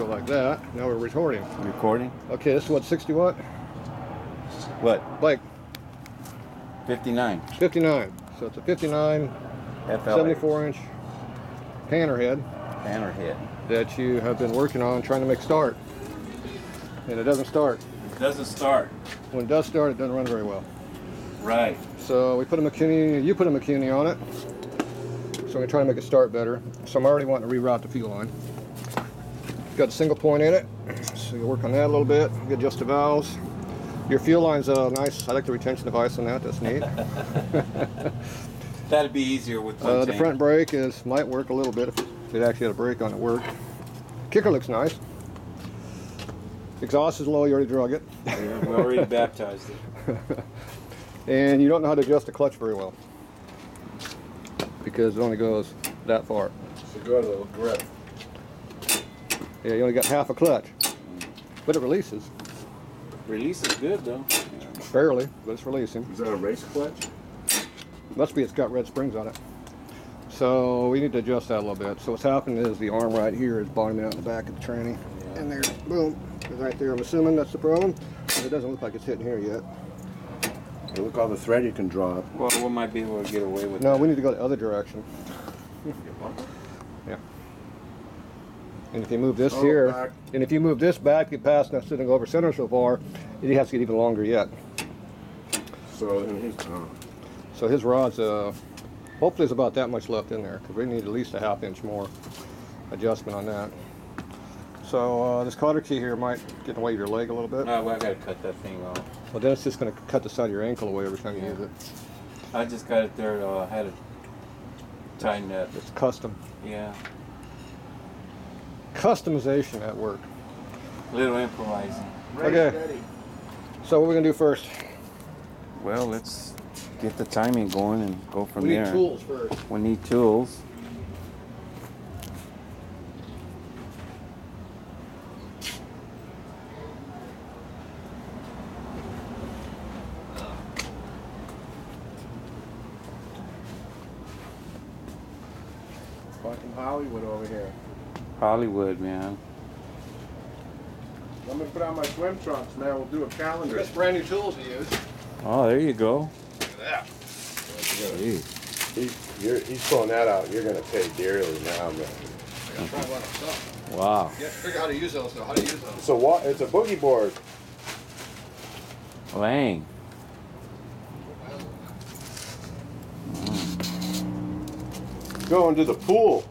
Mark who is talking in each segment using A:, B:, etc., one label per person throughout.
A: go like that. Now we're recording.
B: Recording?
A: Okay, this is what, 60 watt?
B: What?
A: Like
B: 59.
A: 59. So it's a 59
B: FLA.
A: 74 inch panhead
B: Panhead.
A: that you have been working on trying to make start. And it doesn't start.
B: It doesn't start.
A: When it does start, it doesn't run very well.
B: Right.
A: So we put a mikuni, you put a mikuni on it. So I'm gonna try to make it start better. So I'm already wanting to reroute the fuel line. Got a single point in it, so you work on that a little bit. You adjust the valves. Your fuel line's nice. I like the retention device on that. That's neat.
B: That'd be easier with one
A: The
B: tank.
A: front brake might work a little bit if it actually had a brake on it. Work. Kicker looks nice. Exhaust is low. You already drug it.
B: Yeah, we already baptized it.
A: And you don't know how to adjust the clutch very well because it only goes that far.
C: So go to the grip.
A: Yeah, you only got half a clutch, but it releases.
B: Release is good though.
A: Barely, but it's releasing.
C: Is that a race clutch?
A: Must be it's got red springs on it. So we need to adjust that a little bit. So what's happening is the arm right here is bottoming out in the back of the tranny.
B: Yeah.
A: And there, boom, right there. I'm assuming that's the problem. But it doesn't look like it's hitting here yet.
C: Hey, look all the thread you can draw up.
B: Well, we might be able to get away with
A: No,
B: that.
A: we need to go the other direction. Yeah. And if you move this here,
C: back.
A: and if you move this back, you pass now sitting over center so far, it has to get even longer yet.
C: So in his
A: So his rod's, hopefully there's about that much left in there, because we need at least a ½ inch more adjustment on that. So this cotter key here might get in the way of your leg a little bit.
B: No, well, I gotta cut that thing off.
A: Well, then it's just going to cut the side of your ankle away every time you use it.
B: I just got it there. I had to tighten that.
A: It's custom.
B: Yeah.
A: Customization at work.
B: Little improvising.
A: Okay. So what are we going to do first?
B: Well, let's get the timing going and go from
A: We
B: there.
A: need tools first.
B: We need tools.
C: fucking Hollywood over here.
B: Hollywood, man.
C: I'm gonna put on my swim trunks now. We'll do a calendar.
A: That's brand new tools to use.
B: Oh, there you go.
A: Look at that.
B: Jeez.
C: He's pulling that out. You're gonna pay dearly now, man.
A: I got to try one myself.
B: Wow.
A: You have to figure out how to use those, though. How to use those.
C: So what? It's a boogie board.
B: Lang.
C: Going to the pool.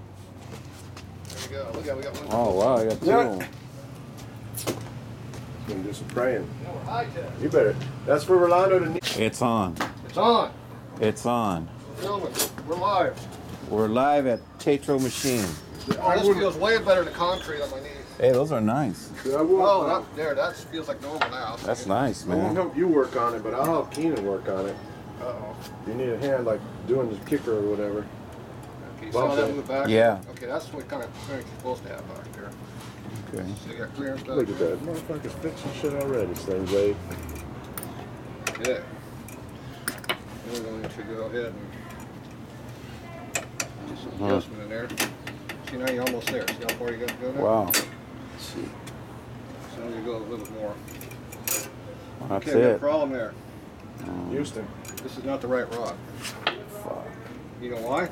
A: There we go. Look at we got one.
B: Oh, wow. I got two.
C: Yeah. Gonna do some praying.
A: Yeah, we're high tech.
C: You better. That's for Rolando to need.
B: It's on.
A: It's on.
B: It's on.
A: We're filming. We're live.
B: We're live at Tatro Machine.
A: Oh, this feels way better than concrete on my knees.
B: Hey, those are nice.
A: Oh, that feels like normal now.
B: That's nice,
C: I won't
B: man.
C: help you work on it, but I'll help Keenan work on it.
A: Uh-oh.
C: You need a hand, like doing the kicker or whatever.
A: Okay, you saw that move back?
B: Yeah.
A: Okay, that's what kind of clearance you're supposed to have back there.
B: Okay.
A: So you got clearance back
C: Look at
A: there.
C: that. Motherfucker's fixing shit already, Sling Blade.
A: Yeah. We're going to go ahead and do some adjustment in there. See, now you're almost there. See how far you got to go now?
B: Wow.
A: So you go a little more.
B: That's
A: Okay, we got a
B: it.
A: problem there.
C: Houston.
A: This is not the right rod.
B: Fuck.
A: You know why?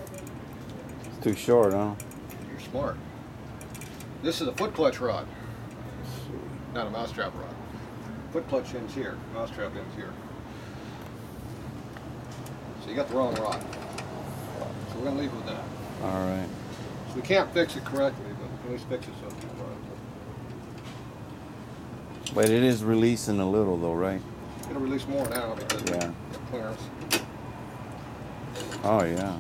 B: It's too short, huh?
A: You're smart. This is a foot clutch rod, not a mousetrap rod. Foot clutch ends here, mousetrap ends here. So you got the wrong rod. So we're gonna leave it with that.
B: All right.
A: So we can't fix it correctly, but we can at least fix it so it's not right.
B: But it is releasing a little, though, right?
A: It'll release more now because
B: Yeah.
A: of the clearance.
B: Oh, yeah.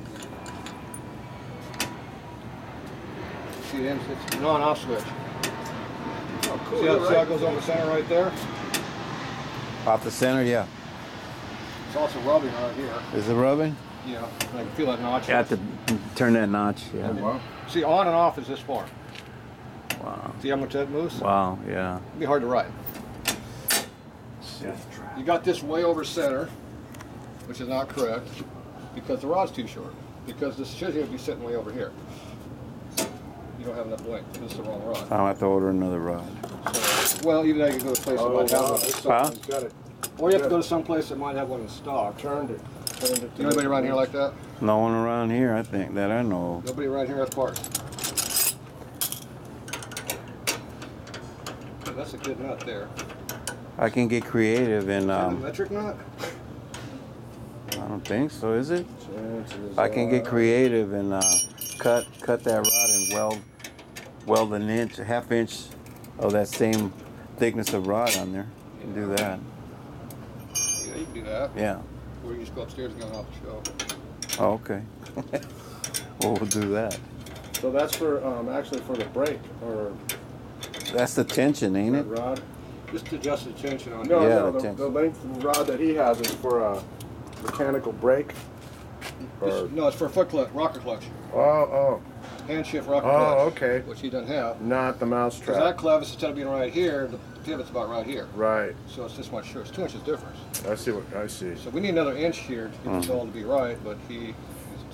A: See, it's a on-off switch.
C: Oh, cool.
A: See how it goes over the center right there?
B: Off the center, yeah.
A: It's also rubbing right here.
B: Is it rubbing?
A: Yeah, I can feel that notch.
B: You have to turn that notch, yeah.
C: Wow.
A: See, on and off is this far.
B: Wow.
A: See how much that moves?
B: Wow, yeah.
A: It'd be hard to ride. You got this way over center, which is not correct, because the rod's too short. Because this should be sitting way over here. You don't have enough length. This is the wrong rod.
D: I'll have to order another rod.
A: So, well, either that, you can go to a place that might have one.
C: Something's got it.
A: Or you have to go to some place that might have one in stock.
C: Turned it.
A: You know anybody around here like that?
D: No one around here, I think, that I know of.
A: Nobody around here has parts. That's a good nut there.
D: I can get creative and
A: Is that a metric nut?
D: I don't think so, is it?
C: Chances
D: I can get
C: are-
D: creative and cut that rod and weld an inch, a half inch of that same thickness of rod on there. You can do that.
A: Yeah, you can do that.
D: Yeah.
A: Or you just go upstairs and get one off the shelf.
D: Oh, okay. Well, we'll do that.
C: So that's for actually for the brake or
D: That's the tension, ain't it?
C: rod.
A: Just adjust the tension on
C: No,
A: here.
D: Yeah,
C: no,
D: the
C: the
D: tension.
C: length of the rod that he has is for a mechanical brake. Or,
A: No, it's for a foot clutch, rocker clutch.
C: oh,
A: Hand shift rocker
C: oh,
A: clutch.
C: okay.
A: Which he doesn't have.
C: Not the mouse
A: Because that
C: trap.
A: clevis, instead of being right here, the pivot's about right here.
C: Right.
A: So it's this much short. It's 2 inches difference.
C: I see what I see.
A: So we need another inch here to get this all to be right, but he is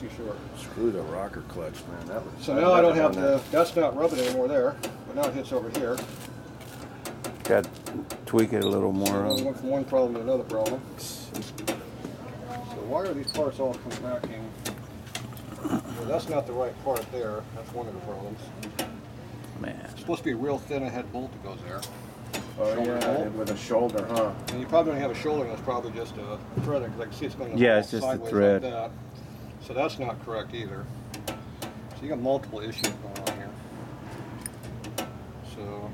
A: too short.
C: Screw the rocker clutch, man. That was.
A: So now I don't have the, that's not rubbing anymore there, but now it hits over here.
D: Got to tweak it a little more.
A: So went from one problem to another problem. So why are these parts all coming back in? Well, that's not the right part there. That's one of the problems.
D: Man.
A: It's supposed to be a real thin ahead bolt that goes there.
C: Oh
A: shoulder
C: yeah,
A: bolt.
C: with a shoulder, huh?
A: And you probably don't have a shoulder, that's probably just a thread, because I can see it's going
D: Yeah, it's just a
A: sideways
D: thread.
A: like that. So that's not correct either. So you got multiple issues going on here. So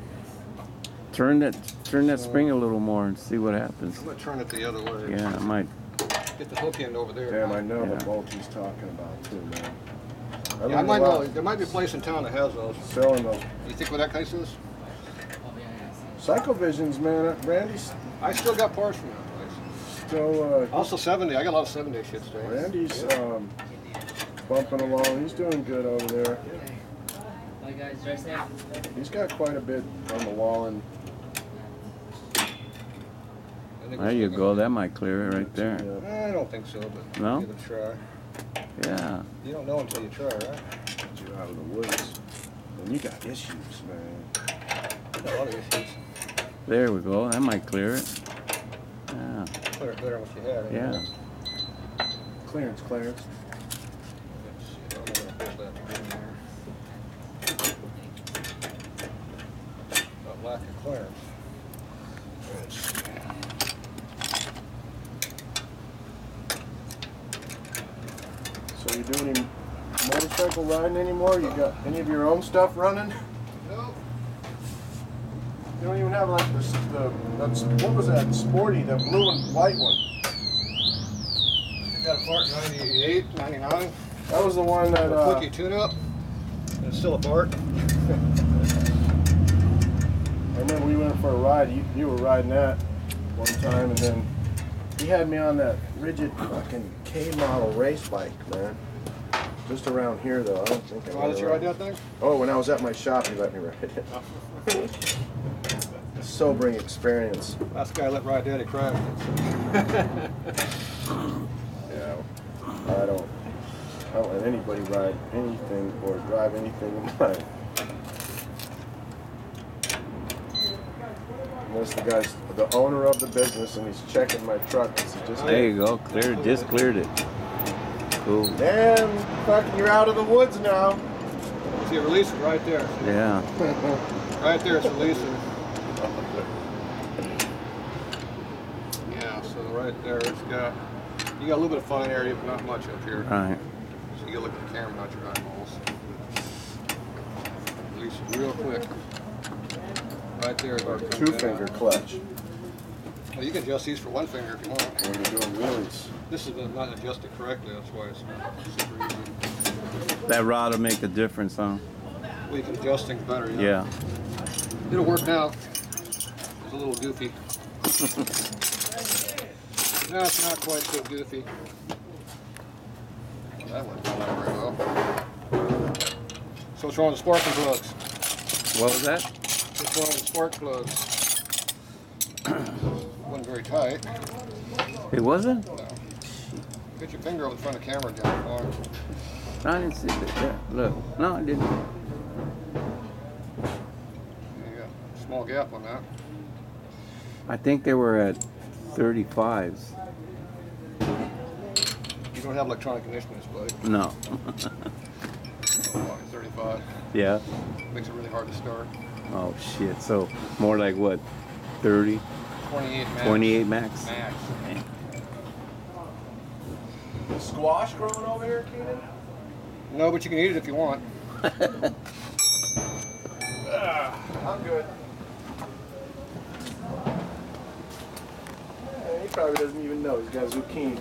D: Turn that spring a little more and see what happens.
A: I'm going to turn it the other way.
D: Yeah, I might.
A: Get the hook end over there.
C: Damn, I know
D: Yeah.
C: the bolt he's talking about too, man.
A: Yeah, I might know. There might be a place in town that has those.
C: Selling those
A: You think where that place is?
C: Psychovisions, man. Randy's
A: I still got parts from that place.
C: still.
A: Also 7-day. I got a lot of 7-day shit still.
C: Randy's bumping along. He's doing good over there.
E: Bye guys, drive safe.
C: He's got quite a bit on the wall, and
D: There you go. That might clear it right there.
A: I don't think so, but
D: No?
A: give it a try.
D: Yeah.
A: You don't know until you try, right?
C: get you out of the woods. And you got issues, man.
A: I got a lot of issues.
D: There we go. That might clear it. Yeah.
A: Clear it better than what you had.
D: Yeah.
C: Clearance, clearance.
A: Let's see, I'm gonna push that in there. Got lack of clearance. Let's see.
C: So you do any motorcycle riding anymore? You got any of your own stuff running?
A: Nope.
C: You don't even have like this, that's, what was that, sporty, the blue and white one?
A: I got a part 98, 99.
C: That was the one that,
A: A quickie tune-up. And it's still a part.
C: I remember we went for a ride, you were riding that one time, and then he had me on that rigid fucking K model race bike, man. Just around here though, I don't think I
A: Why did you ride that thing?
C: Oh, when I was at my shop, he let me ride it. A sobering experience.
A: Last guy let ride that, he cried.
C: Yeah, I don't let anybody ride anything or drive anything in mine. Unless the guy's the owner of the business and he's checking my truck. He just,
D: There you go. Cleared. Just cleared it. Cool.
C: damn, fucking, you're out of the woods now.
A: See, it releases right there.
D: Yeah.
A: Right there, it's releasing. Yeah, so right there, it's got, you got a little bit of fine area, but not much up here.
D: Right.
A: So you gotta look at the camera, not your eyeballs. Release it real quick. Right there. is where it comes
C: Two-finger
A: down.
C: clutch
A: Well, you can adjust these for one finger if you want.
C: when you're doing wheelies.
A: This is not adjusted correctly, that's why it's not super easy.
D: That rod will make a difference, huh?
A: Well, you can adjust things better,
D: Yeah.
A: It'll work now. It's a little goofy. No, it's not quite so goofy. That went down very well. So what's wrong with the sparking plugs?
D: What was that?
A: What's wrong with the spark plugs? Wasn't very tight.
D: It wasn't?
A: No. Get your finger over the front of the camera down.
D: No, I didn't see it. Yeah. Look. No, I didn't.
A: small gap on that.
D: I think they were at 35s.
A: You don't have electronic ignition in this blade.
D: No.
A: Oh, 35.
D: Yeah.
A: Makes it really hard to start.
D: Oh shit. So more like what? 30?
A: 28 max.
D: 28 max?
A: Max.
C: Squash growing over here, Keenan?
A: No, but you can eat it if you want.
C: I'm good. He probably doesn't even know he's got zucchini.